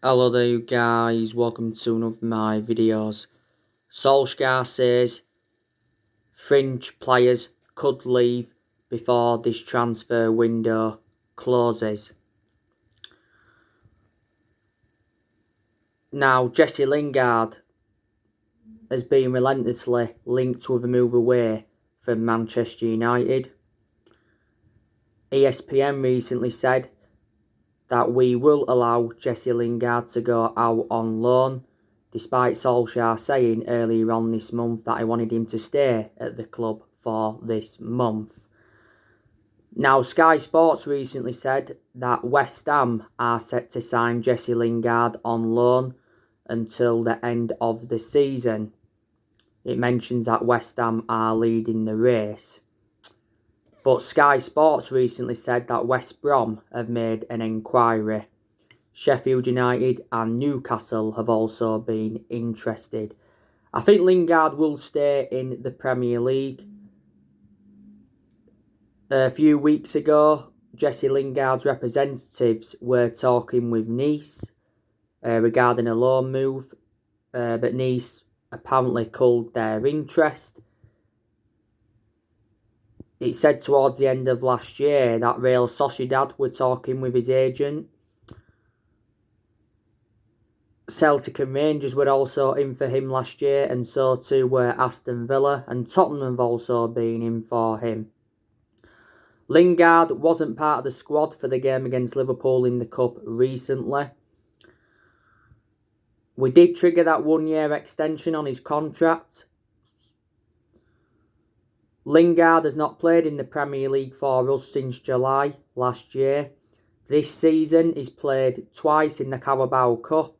Hello there you guys, welcome to one of my videos. Solkjaer says Fringe players could leave before this transfer window closes. Now Jesse Lingard has been relentlessly linked with a move away from Manchester United. ESPN recently said that we will allow Jesse Lingard to go out on loan, despite Solkjaer saying earlier on this month that he wanted him to stay at the club for this month. Now, Sky Sports recently said that West Ham are set to sign Jesse Lingard on loan until the end of the season. It mentions that West Ham are leading the race. But Sky Sports recently said that West Brom have made an inquiry. Sheffield United and Newcastle have also been interested. I think Lingard will stay in the Premier League. A few weeks ago, Jesse Lingard's representatives were talking with Nice regarding a loan move, but Nice apparently culled their interest. It said towards the end of last year that Real Sociedad were talking with his agent. Celtic and Rangers were also in for him last year, and so too were Aston Villa, and Tottenham have also been in for him. Lingard wasn't part of the squad for the game against Liverpool in the Cup recently. We did trigger that 1-year extension on his contract. Lingard has not played in the Premier League for us since July last year. This season he's played twice in the Carabao Cup,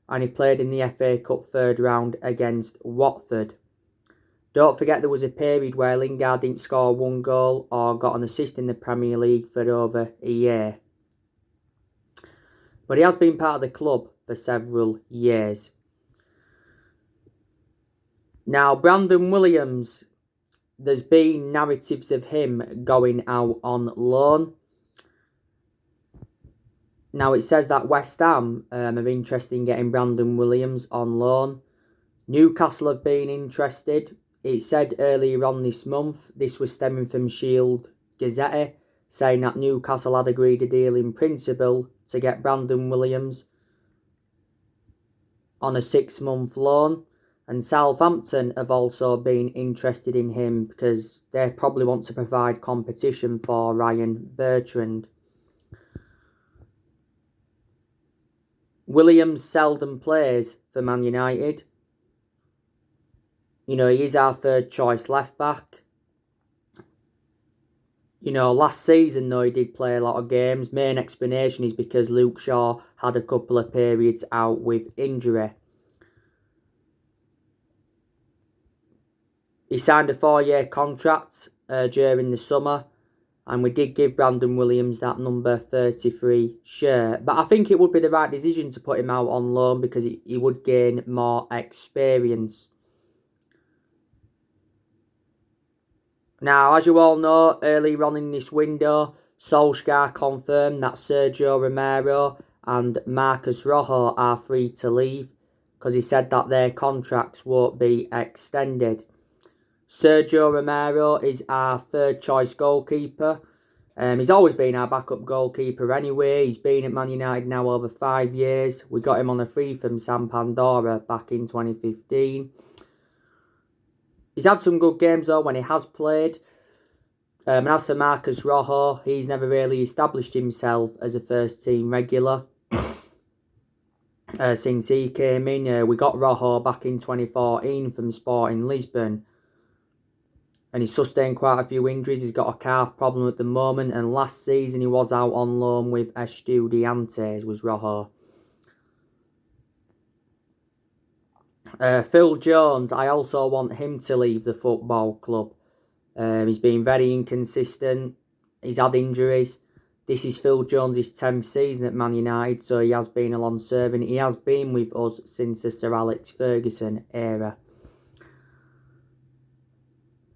and he played in the FA Cup third round against Watford. Don't forget there was a period where Lingard didn't score one goal or got an assist in the Premier League for over a year. But he has been part of the club for several years. Now, Brandon Williams, there's been narratives of him going out on loan. Now, it says that West Ham are interested in getting Brandon Williams on loan. Newcastle have been interested. It said earlier on this month, this was stemming from Shield Gazette, saying that Newcastle had agreed a deal in principle to get Brandon Williams on a 6-month loan. And Southampton have also been interested in him because they probably want to provide competition for Ryan Bertrand. Williams seldom plays for Man United. You know, he is our third choice left back. You know, last season though he did play a lot of games. Main explanation is because Luke Shaw had a couple of periods out with injury. He signed a 4-year contract during the summer, and we did give Brandon Williams that number 33 shirt. But I think it would be the right decision to put him out on loan because he would gain more experience. Now, as you all know, earlier on in this window, Solskjaer confirmed that Sergio Romero and Marcus Rojo are free to leave because he said that their contracts won't be extended. Sergio Romero is our third choice goalkeeper. He's always been our backup goalkeeper anyway. He's been at Man United now over 5 years. We got him on a free from San Pandora back in 2015. He's had some good games though when he has played. And as for Marcus Rojo, he's never really established himself as a first team regular. Since he came in, we got Rojo back in 2014 from Sporting Lisbon. And he's sustained quite a few injuries. He's got a calf problem at the moment. And last season he was out on loan with Estudiantes, was Rojo. Phil Jones, I also want him to leave the football club. He's been very inconsistent. He's had injuries. This is Phil Jones' 10th season at Man United, so he has been a long serving. He has been with us since the Sir Alex Ferguson era.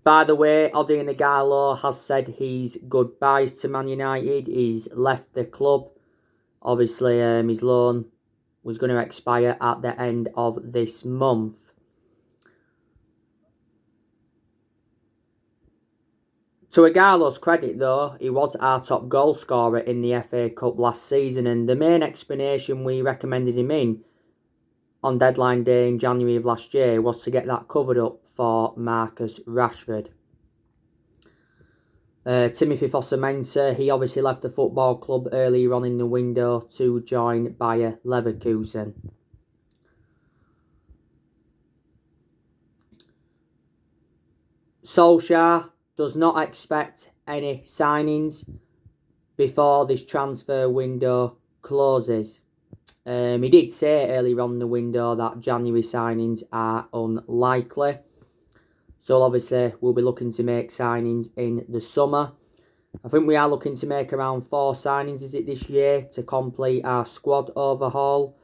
By the way, Odion Ighalo has said his goodbyes to Man United. He's left the club. Obviously, his loan was going to expire at the end of this month. To Ighalo's credit though, he was our top goal scorer in the FA Cup last season, and the main explanation we recommended him in on deadline day in January of last year was to get that covered up for Marcus Rashford. Timothy Fosu-Mensah, he obviously left the football club earlier on in the window to join Bayer Leverkusen. Solskjaer does not expect any signings before this transfer window closes. He did say earlier on in the window that January signings are unlikely. So obviously we'll be looking to make signings in the summer. I think we are looking to make around 4 signings, is it, this year to complete our squad overhaul.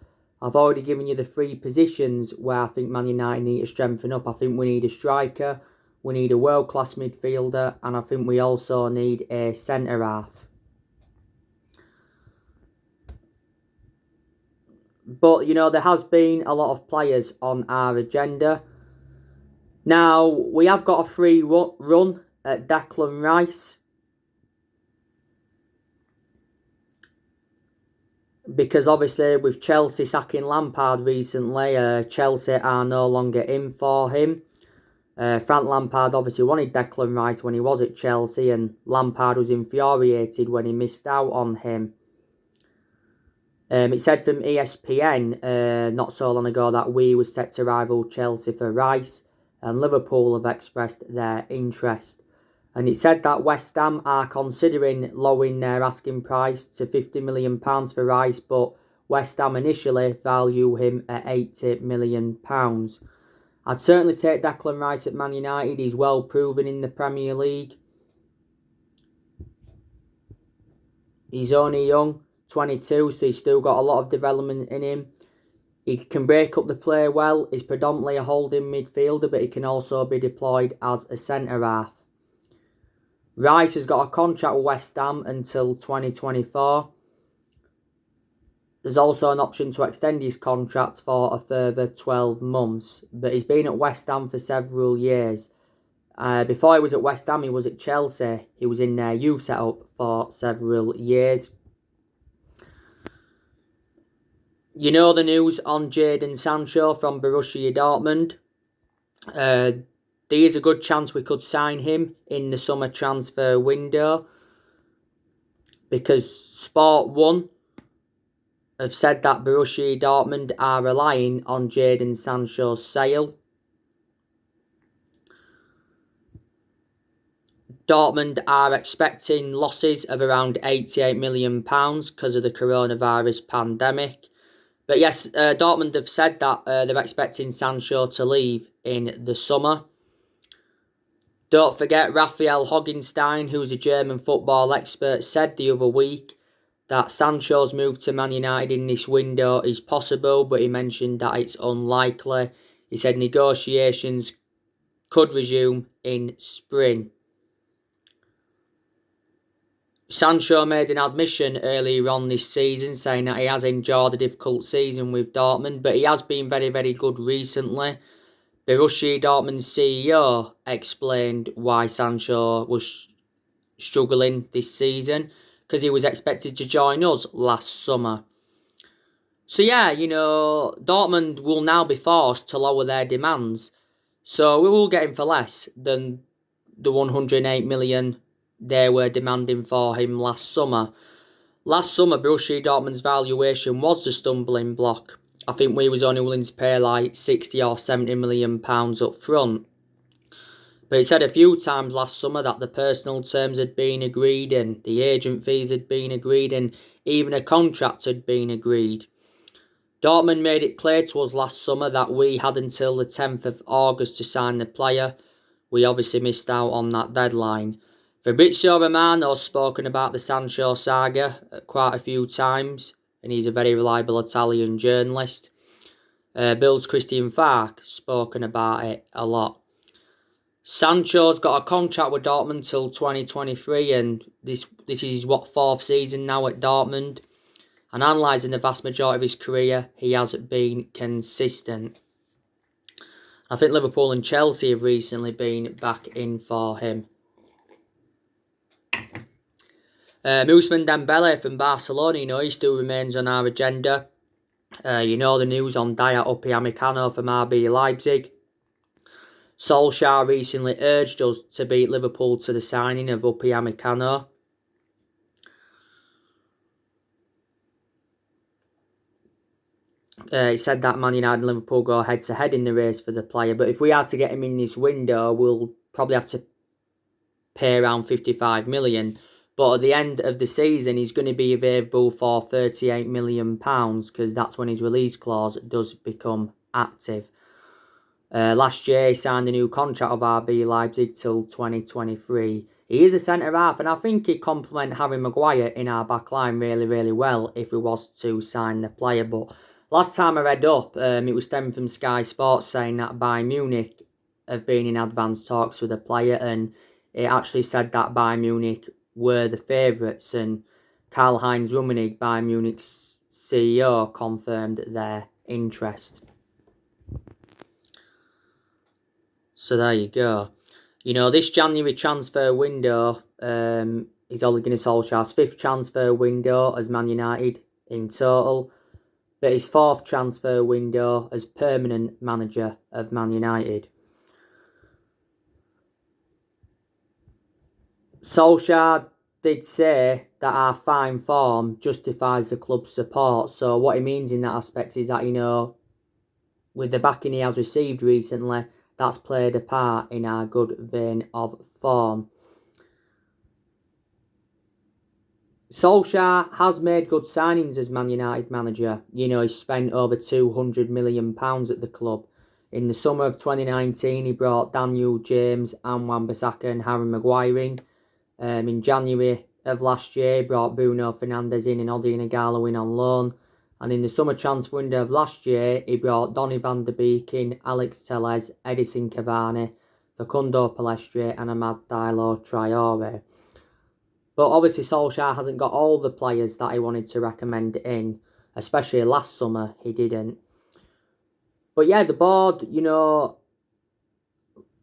I've already given you the 3 positions where I think Man United need to strengthen up. I think we need a striker, we need a world-class midfielder, and I think we also need a centre-half. But, you know, there has been a lot of players on our agenda. Now, we have got a free run at Declan Rice, because obviously with Chelsea sacking Lampard recently, Chelsea are no longer in for him. Frank Lampard obviously wanted Declan Rice when he was at Chelsea, and Lampard was infuriated when he missed out on him. It said from ESPN not so long ago that we were set to rival Chelsea for Rice, and Liverpool have expressed their interest. And it said that West Ham are considering lowering their asking price to £50 million for Rice, but West Ham initially value him at £80 million. I'd certainly take Declan Rice at Man United. He's well proven in the Premier League. He's only young, 22, so he's still got a lot of development in him. He can break up the play well. He's predominantly a holding midfielder, but he can also be deployed as a centre-half. Rice has got a contract with West Ham until 2024. There's also an option to extend his contract for a further 12 months. But he's been at West Ham for several years. Before he was at West Ham, he was at Chelsea. He was in their youth setup for several years. You know the news on Jadon Sancho from Borussia Dortmund. There's a good chance we could sign him in the summer transfer window, because Sport 1 have said that Borussia Dortmund are relying on Jadon Sancho's sale. Dortmund are expecting losses of around £88 million because of the coronavirus pandemic. But yes, Dortmund have said that they're expecting Sancho to leave in the summer. Don't forget, Raphael Hoggenstein, who's a German football expert, said the other week that Sancho's move to Man United in this window is possible, but he mentioned that it's unlikely. He said negotiations could resume in spring. Sancho made an admission earlier on this season saying that he has enjoyed a difficult season with Dortmund, but he has been very, very good recently. Borussia Dortmund's CEO explained why Sancho was struggling this season, because he was expected to join us last summer. So yeah, you know, Dortmund will now be forced to lower their demands. So we will get him for less than the 108 million they were demanding for him last summer. Last summer, Borussia Dortmund's valuation was the stumbling block. I think we was only willing to pay like 60 or 70 million pounds up front. But it said a few times last summer that the personal terms had been agreed, and the agent fees had been agreed, and even a contract had been agreed. Dortmund made it clear to us last summer that we had until the 10th of August to sign the player. We obviously missed out on that deadline. Fabrizio Romano's spoken about the Sancho saga quite a few times, and he's a very reliable Italian journalist. Bill's Christian Falk spoken about it a lot. Sancho's got a contract with Dortmund till 2023, and this is his 4th season now at Dortmund. And analysing the vast majority of his career, he has been consistent. I think Liverpool and Chelsea have recently been back in for him. Ousmane Dembele from Barcelona, he still remains on our agenda. The news on Dayot Upamecano from RB Leipzig. Solskjaer recently urged us to beat Liverpool to the signing of Upamecano. He said that Man United and Liverpool go head-to-head in the race for the player, but if we are to get him in this window, we'll probably have to pay around 55 million. But at the end of the season, he's going to be available for £38 million because that's when his release clause does become active. Last year, he signed a new contract with RB Leipzig till 2023. He is a centre-half, and I think he'd complement Harry Maguire in our back line really, really well if we was to sign the player. But last time I read up, it was stemming from Sky Sports saying that Bayern Munich have been in advanced talks with the player, and it actually said that Bayern Munich were the favourites, and Karl-Heinz Rummenigge, Bayern Munich's CEO, confirmed their interest. So there you go. This January transfer window is Ole Gunnar Solskjaer's 5th transfer window as Man United in total, but his 4th transfer window as permanent manager of Man United. Solskjaer did say that our fine form justifies the club's support. So what he means in that aspect is that, with the backing he has received recently, that's played a part in our good vein of form. Solskjaer has made good signings as Man United manager. He spent over £200 million at the club. In the summer of 2019, he brought Daniel James, and Wan-Bissaka and Harry Maguire in. In January of last year, he brought Bruno Fernandes in and Odion Ighalo in on loan. And in the summer transfer window of last year, he brought Donny van der Beek in, Alex Telles, Edison Cavani, Facundo Pellistri and Amad Diallo Traore. But obviously Solskjaer hasn't got all the players that he wanted to recommend in, especially last summer he didn't. But yeah, the board,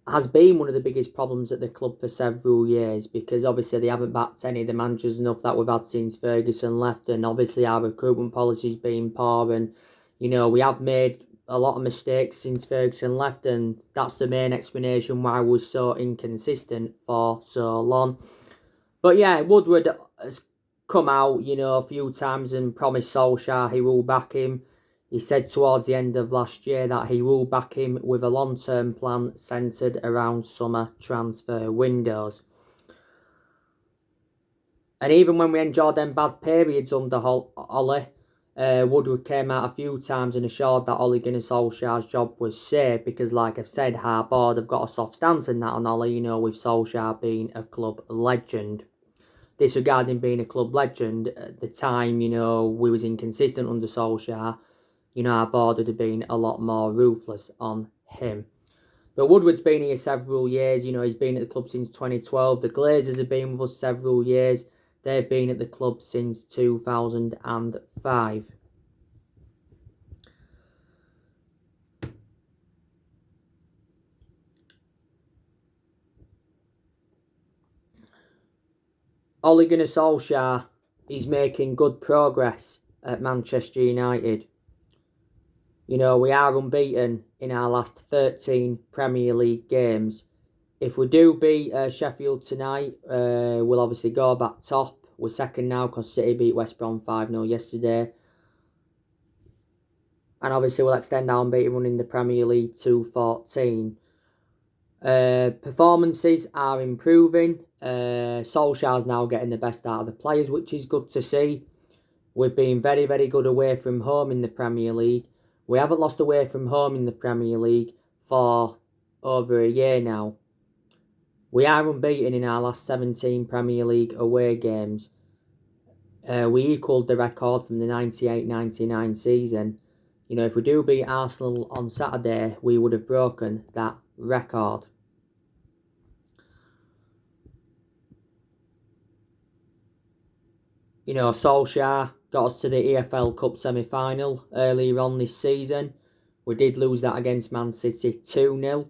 has been one of the biggest problems at the club for several years, because obviously they haven't backed any of the managers enough that we've had since Ferguson left, and obviously our recruitment policy's been poor, and we have made a lot of mistakes since Ferguson left, and that's the main explanation why we're so inconsistent for so long. But yeah, Woodward has come out, a few times and promised Solskjaer he will back him. He said towards the end of last year that he will back him with a long-term plan centred around summer transfer windows. And even when we endured them bad periods under Ole, Woodward came out a few times and assured that Ole Gunnar Solskjaer's job was safe, because like I've said, our board have got a soft stance in that on Ole, with Solskjaer being a club legend. Disregarding being a club legend, at the time, we was inconsistent under Solskjaer, our board would have been a lot more ruthless on him. But Woodward's been here several years. He's been at the club since 2012. The Glazers have been with us several years. They've been at the club since 2005. Ole Gunnar Solskjaer is making good progress at Manchester United. We are unbeaten in our last 13 Premier League games. If we do beat Sheffield tonight, we'll obviously go back top. We're second now because City beat West Brom 5-0 yesterday. And obviously we'll extend our unbeaten run in the Premier League to 14. Performances are improving. Solskjaer's now getting the best out of the players, which is good to see. We've been very, very good away from home in the Premier League. We haven't lost away from home in the Premier League for over a year now. We are unbeaten in our last 17 Premier League away games. We equalled the record from the 98-99 season. If we do beat Arsenal on Saturday, we would have broken that record. Solskjaer got us to the EFL Cup semi-final earlier on this season. We did lose that against Man City 2-0.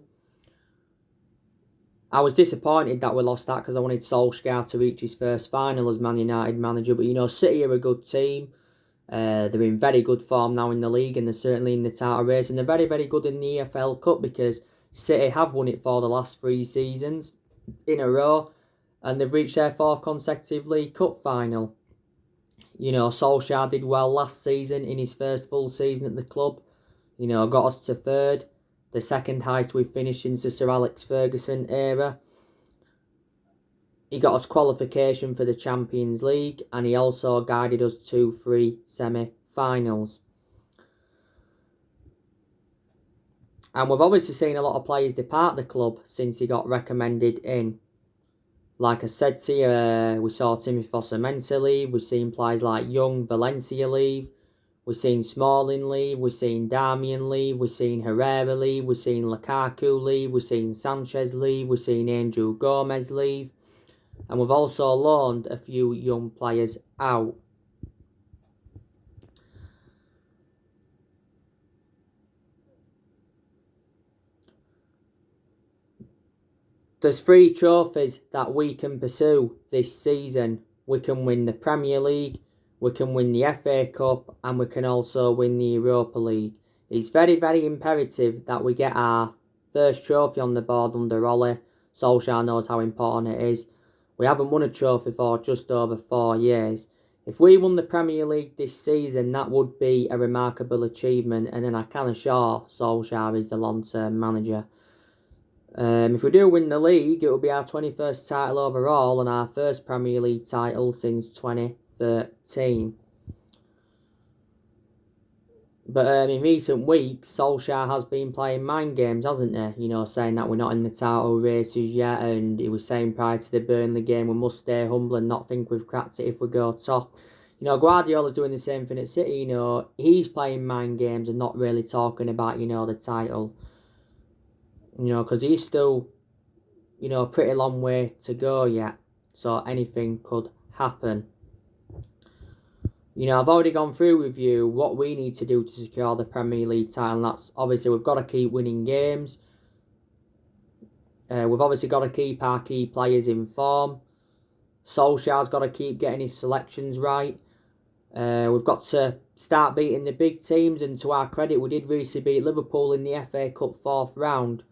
I was disappointed that we lost that because I wanted Solskjaer to reach his first final as Man United manager. But, City are a good team. They're in very good form now in the league, and they're certainly in the title race. And they're very, very good in the EFL Cup because City have won it for the last 3 seasons in a row. And they've reached their 4th consecutive League Cup final. Solskjaer did well last season in his first full season at the club. Got us to 3rd. The 2nd highest we've finished since the Sir Alex Ferguson era. He got us qualification for the Champions League, and he also guided us to 3 semi-finals. And we've obviously seen a lot of players depart the club since he got recommended in. Like I said to you, we saw Timmy Fosu-Mensah leave. We've seen players like Young, Valencia leave. We've seen Smalling leave, we've seen Darmian leave, we've seen Herrera leave, we've seen Lukaku leave, we've seen Sanchez leave, we've seen Angel Gomez leave. And we've also loaned a few young players out. There's 3 trophies that we can pursue this season. We can win the Premier League, we can win the FA Cup, and we can also win the Europa League. It's very, very imperative that we get our first trophy on the board under Ole. Solskjaer knows how important it is. We haven't won a trophy for just over 4 years. If we won the Premier League this season, that would be a remarkable achievement, and then I can assure Solskjaer is the long-term manager. If we do win the league, it will be our 21st title overall and our first Premier League title since 2013. But in recent weeks, Solskjaer has been playing mind games, hasn't he? Saying that we're not in the title races yet, and he was saying prior to the Burnley game, we must stay humble and not think we've cracked it if we go top. Guardiola's doing the same thing at City. He's playing mind games and not really talking about, the title. Because he's still, a pretty long way to go yet. So anything could happen. I've already gone through with you what we need to do to secure the Premier League title. And that's obviously we've got to keep winning games. We've obviously got to keep our key players in form. Solskjaer's got to keep getting his selections right. We've got to start beating the big teams. And to our credit, we did recently beat Liverpool in the FA Cup 4th round.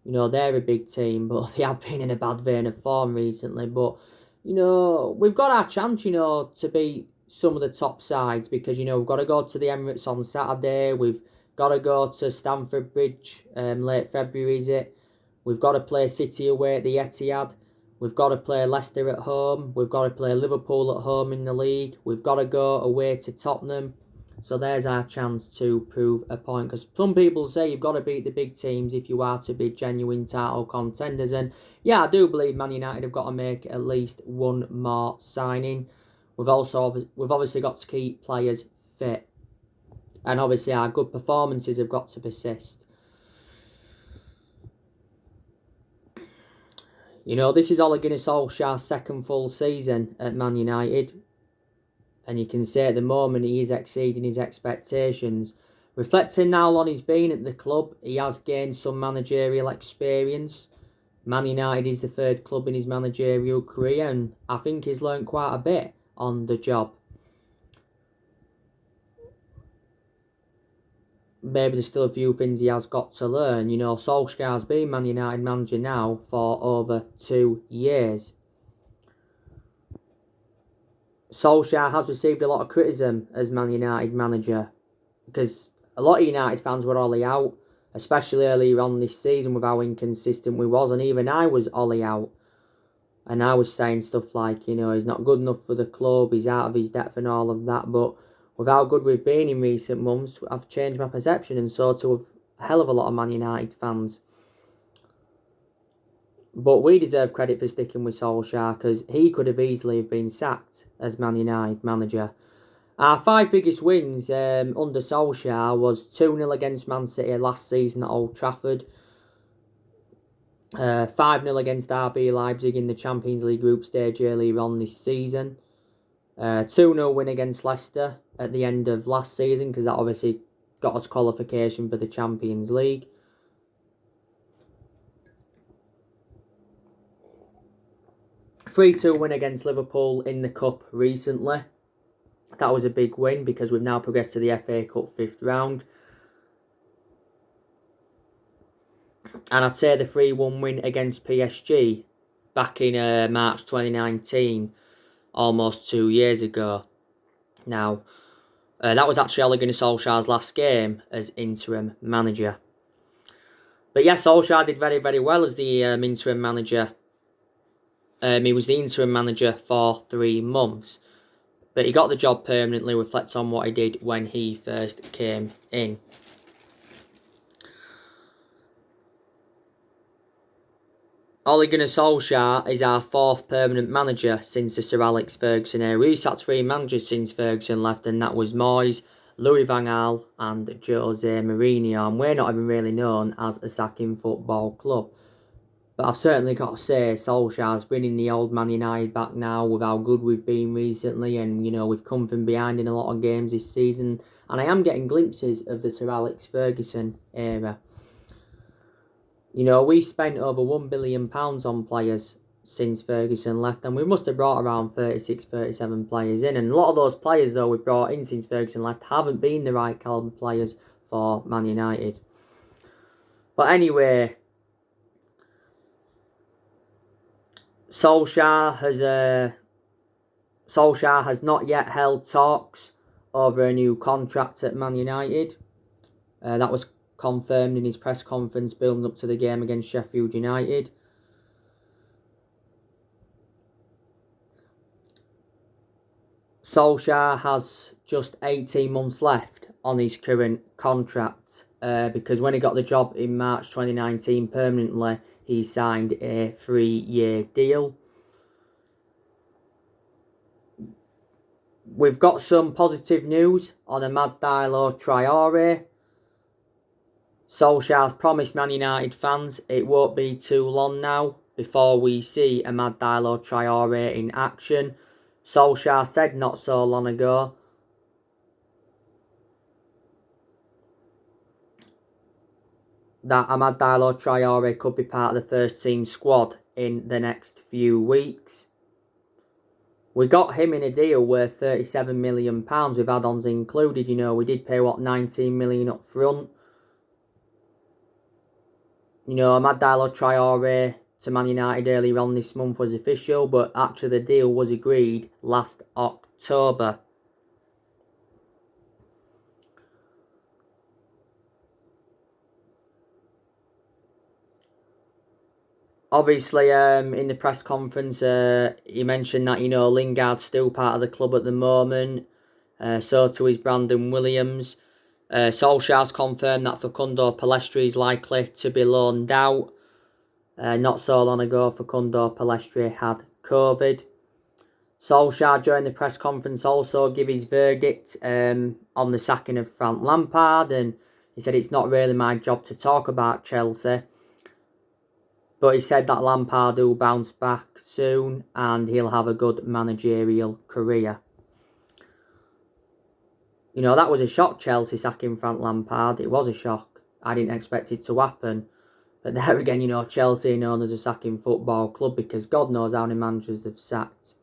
They're a big team, but they have been in a bad vein of form recently. But, we've got our chance, to beat some of the top sides because, we've got to go to the Emirates on Saturday. We've got to go to Stamford Bridge late February, is it? We've got to play City away at the Etihad. We've got to play Leicester at home. We've got to play Liverpool at home in the league. We've got to go away to Tottenham. So there's our chance to prove a point. Because some people say you've got to beat the big teams if you are to be genuine title contenders. And yeah, I do believe Man United have got to make at least one more signing. We've obviously got to keep players fit. And obviously our good performances have got to persist. This is Ole Gunnar Solskjaer's 2nd full season at Man United. And you can say at the moment he is exceeding his expectations. Reflecting now on he's been at the club, he has gained some managerial experience. Man United is the 3rd club in his managerial career, and I think he's learnt quite a bit on the job. Maybe there's still a few things he has got to learn. Solskjaer's been Man United manager now for over 2 years. Solskjaer has received a lot of criticism as Man United manager because a lot of United fans were Ole out, especially earlier on this season with how inconsistent we was, and even I was Ole out. And I was saying stuff like, he's not good enough for the club, he's out of his depth and all of that, but with how good we've been in recent months, I've changed my perception, and so too a hell of a lot of Man United fans. But we deserve credit for sticking with Solskjaer because he could have easily been sacked as Man United manager. Our 5 biggest wins under Solskjaer was 2-0 against Man City last season at Old Trafford. 5-0 against RB Leipzig in the Champions League group stage earlier on this season. 2-0 win against Leicester at the end of last season, because that obviously got us qualification for the Champions League. A 3-2 win against Liverpool in the Cup recently. That was a big win because we've now progressed to the FA Cup 5th round. And I'd say the 3-1 win against PSG back in March 2019, almost 2 years ago. Now, that was actually Ole Gunnar Solskjaer's last game as interim manager. But yeah, Solskjaer did very, very well as the interim manager. He was the interim manager for 3 months. But he got the job permanently, reflects on what he did when he first came in. Ole Gunnar Solskjaer is our 4th permanent manager since the Sir Alex Ferguson era. We've had 3 managers since Ferguson left, and that was Moyes, Louis van Gaal and Jose Mourinho. And we're not even really known as a sacking football club. But I've certainly got to say, Solskjaer's bringing the old Man United back now with how good we've been recently. And, you know, we've come from behind in a lot of games this season. And I am getting glimpses of the Sir Alex Ferguson era. You know, we spent over £1 billion on players since Ferguson left, and we must have brought around 36, 37 players in. And a lot of those players, though, we've brought in since Ferguson left haven't been the right calibre players for Man United. But anyway, Solskjaer has not yet held talks over a new contract at Man United. That was confirmed in his press conference building up to the game against Sheffield United. Solskjaer has just 18 months left on his current contract because when he got the job in March 2019 permanently, he signed a 3-year deal. We've got some positive news on Amad Traore. Solskjaer's promised Man United fans it won't be too long now before we see Amad Traore in action. Solskjaer said not so long ago that Amad Traore could be part of the first team squad in the next few weeks. We got him in a deal worth £37 million with add-ons included. You know, we did pay, £19 million up front. You know, Amad Traore to Man United earlier on this month was official, but actually the deal was agreed last October. Obviously, in the press conference, he mentioned that, you know, Lingard's still part of the club at the moment. So too is Brandon Williams. Solskjaer's confirmed that Facundo Pellistri is likely to be loaned out. Not so long ago, Facundo Pellistri had COVID. Solskjaer, during the press conference, also gave his verdict on the sacking of Frank Lampard. And he said, it's not really my job to talk about Chelsea. But he said that Lampard will bounce back soon and he'll have a good managerial career. You know, that was a shock, Chelsea sacking Frank Lampard. It was a shock. I didn't expect it to happen. But there again, you know, Chelsea are known as a sacking football club because God knows how many managers they've sacked.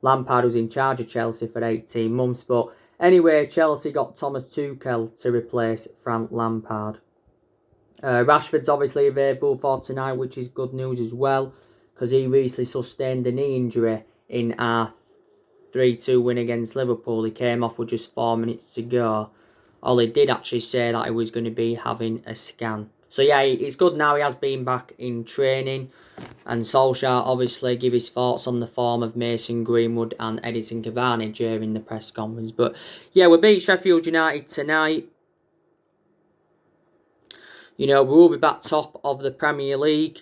Lampard was in charge of Chelsea for 18 months. But anyway, Chelsea got Thomas Tuchel to replace Frank Lampard. Rashford's obviously available for tonight, which is good news as well, because he recently sustained a knee injury in our 3-2 win against Liverpool. He came off with just 4 minutes to go. Ollie did actually say that he was going to be having a scan. So yeah, it's good now he has been back in training. And Solskjaer obviously gave his thoughts on the form of Mason Greenwood and Edinson Cavani during the press conference. But yeah, we beat Sheffield United tonight. You know, we will be back top of the Premier League.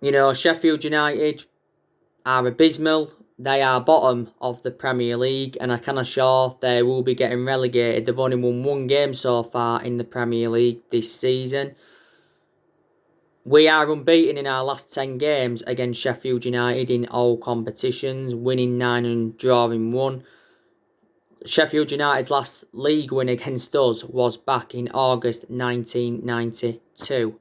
You know, Sheffield United are abysmal. They are bottom of the Premier League, and I can assure they will be getting relegated. They've only won 1 game so far in the Premier League this season. We are unbeaten in our last 10 games against Sheffield United in all competitions, winning 9 and drawing 1. Sheffield United's last league win against us was back in August 1992.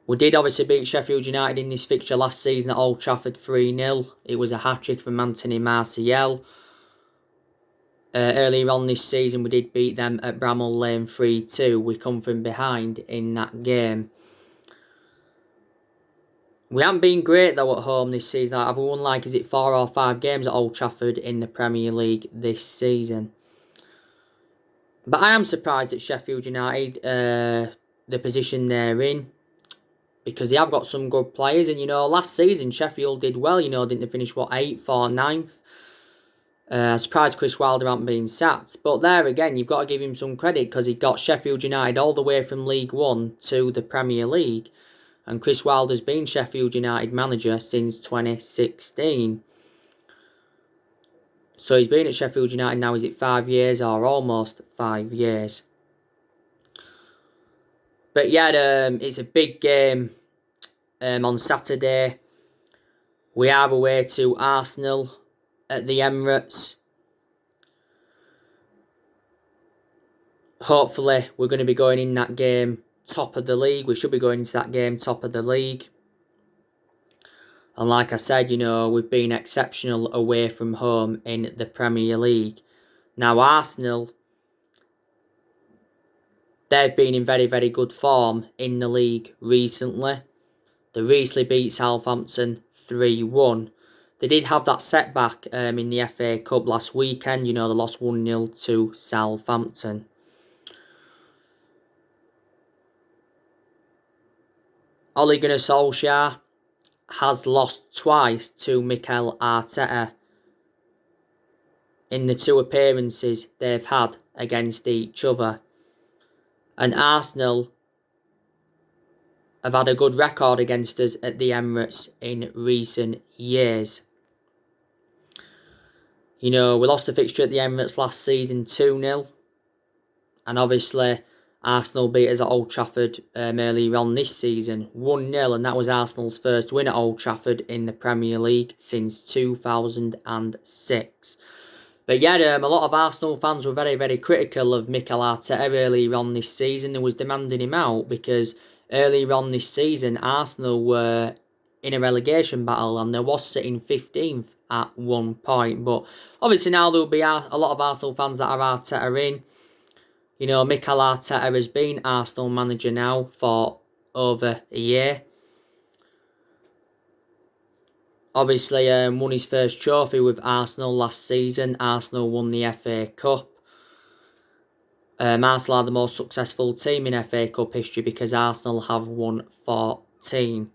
We did obviously beat Sheffield United in this fixture last season at Old Trafford 3-0. It was a hat-trick from Anthony Martial. Earlier on this season we did beat them at Bramall Lane 3-2. We come from behind in that game. We haven't been great though at home this season. I've won 4 or 5 games at Old Trafford in the Premier League this season. But I am surprised at Sheffield United, the position they're in. Because they have got some good players. And, last season Sheffield did well. Didn't they finish, 8th or 9th? Surprised Chris Wilder hasn't been sacked. But there again, you've got to give him some credit because he got Sheffield United all the way from League One to the Premier League. And Chris Wilder's been Sheffield United manager since 2016. So he's been at Sheffield United now, is it 5 years or almost 5 years? But yeah, it's a big game on Saturday. We are away to Arsenal at the Emirates. Hopefully, we're going to be going in that game top of the league. We should be going into that game top of the league. And like I said, we've been exceptional away from home in the Premier League. Now, Arsenal, they've been in very, very good form in the league recently. They recently beat Southampton 3-1. They did have that setback in the FA Cup last weekend. They lost 1-0 to Southampton. Ole Gunnar Solkjaer has lost twice to Mikel Arteta in the 2 appearances they've had against each other. And Arsenal have had a good record against us at the Emirates in recent years. We lost a fixture at the Emirates last season 2-0. And obviously, Arsenal beat us at Old Trafford earlier on this season 1-0. And that was Arsenal's first win at Old Trafford in the Premier League since 2006. But yeah, a lot of Arsenal fans were very, very critical of Mikel Arteta earlier on this season. They was demanding him out because earlier on this season, Arsenal were in a relegation battle and they was sitting 15th at one point. But obviously now there will be a lot of Arsenal fans that are Arteta in. Mikel Arteta has been Arsenal manager now for over a year. Obviously, won his first trophy with Arsenal last season. Arsenal won the FA Cup. Arsenal are the most successful team in FA Cup history because Arsenal have won 14.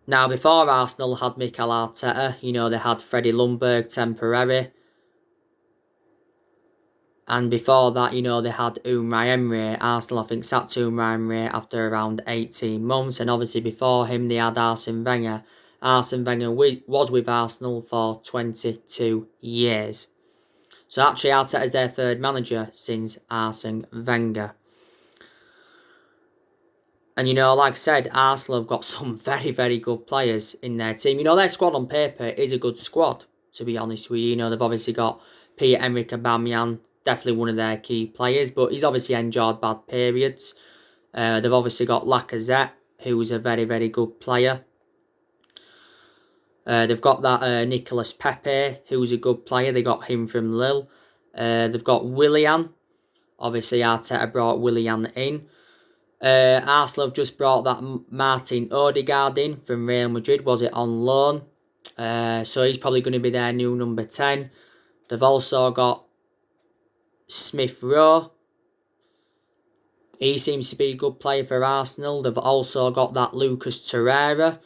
Now, before Arsenal had Mikel Arteta, they had Freddie Ljungberg temporary. And before that, they had Unai Emery. Arsenal, I think, sacked Unai Emery after around 18 months. And obviously before him, they had Arsene Wenger. Arsene Wenger was with Arsenal for 22 years. So actually, Arteta is their third manager since Arsene Wenger. And, like I said, Arsenal have got some very, very good players in their team. Their squad on paper is a good squad, to be honest with you. They've obviously got Pierre-Emerick Aubameyang, definitely one of their key players, but he's obviously endured bad periods. They've obviously got Lacazette, who's a very, very good player. They've got that Nicolas Pepe, who's a good player. They got him from Lille. They've got Willian. Obviously, Arteta brought Willian in. Arsenal have just brought that Martin Odegaard in from Real Madrid. Was it on loan? So he's probably going to be their new number 10. They've also got Smith Rowe. He seems to be a good player for Arsenal. They've also got that Lucas Torreira.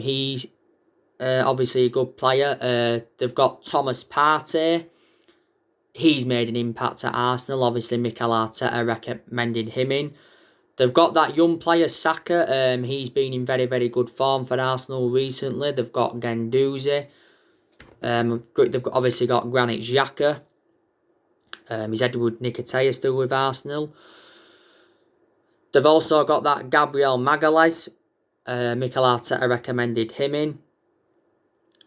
He's obviously a good player. They've got Thomas Partey. He's made an impact at Arsenal. Obviously, Mikel Arteta recommended him in. They've got that young player, Saka. He's been in very, very good form for Arsenal recently. They've got Guendouzi. They've obviously got Granit Xhaka. Is Edward Nicotea still with Arsenal? They've also got that Gabriel Magalhaes. Mikel Arteta recommended him in.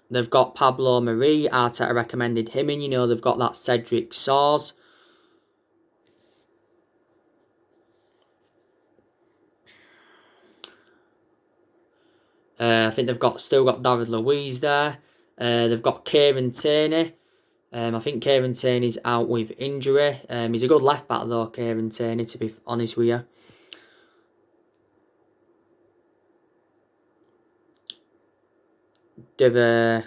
They've got Pablo Mari. Arteta recommended him in. You know, they've got that Cedric Soares. I think they've still got David Luiz there. They've got Kieran Tierney. I think Kieran Tierney's out with injury. He's a good left back though, Kieran Tierney, to be honest with you. They've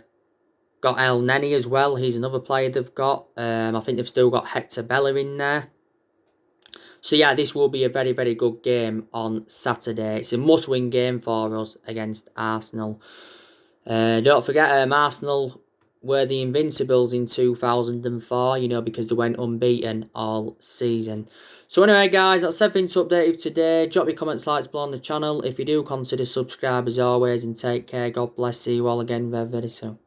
got El Neni as well. He's another player they've got. I think they've still got Hector Bella in there. So yeah, this will be a very, very good game on Saturday. It's a must-win game for us against Arsenal. Don't forget, Arsenal were the Invincibles in 2004, you know, because they went unbeaten all season. So anyway, guys, that's everything to update you today. Drop your comments, likes below on the channel. If you do, consider subscribe as always, and take care. God bless you all again very, very soon.